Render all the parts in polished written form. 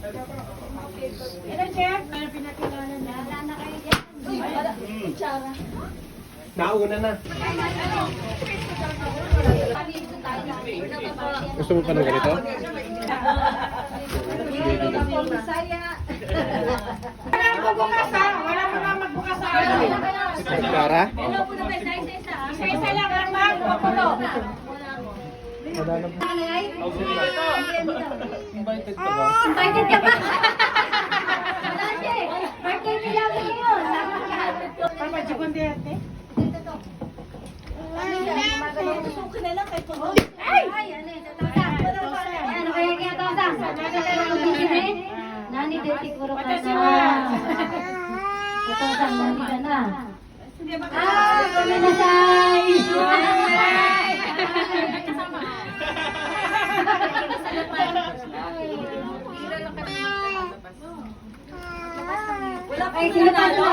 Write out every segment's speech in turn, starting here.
Ilan, Chef? Ano pinakilala na? Wala na kayo dyan. Kutsara. Nauna na. Gusto mo pa ng ganito? Wala magbukas ha. Wala mo na magbukas ha. Kutsara? Isa-isa lang ang mahal. Papulo. Invited ka ba? Invited ka ba? Birthday nila ngayon. Papa, jibon di ate. Susukin na lang kay Kulo. Ay! Ano kaya kaya tawag sa? Nani, deti kuro ka na. Ito sa nani ka na. Kami na size! Ay, sinatalo.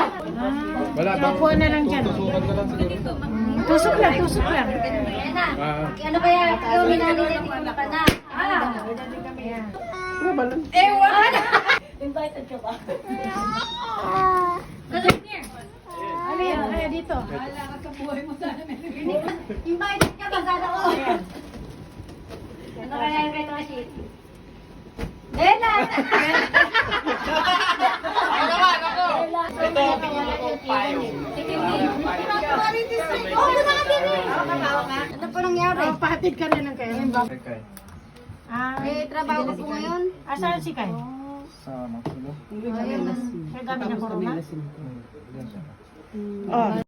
Wala bang? Upuan na lang dyan. Tusukan ka lang siguro. Tusok lang, tusok lang. Ayan na. Ano kaya yung minani deti kuro ka na? Ewan! Invited ka ba? Ano yan? Ano dito? Invited ka ba? Sana ko. Ano kaya yung kay Toshi? Lela! Ito, tingin ko payong. Oo, muna ka din eh. Ano po nangyari? Pahatid ka rin ng kayo. Ah, May trabaho ko po ngayon. asan si Kay? Sa Maxilo. Kaya gamit na corona? Yan siya. Oh.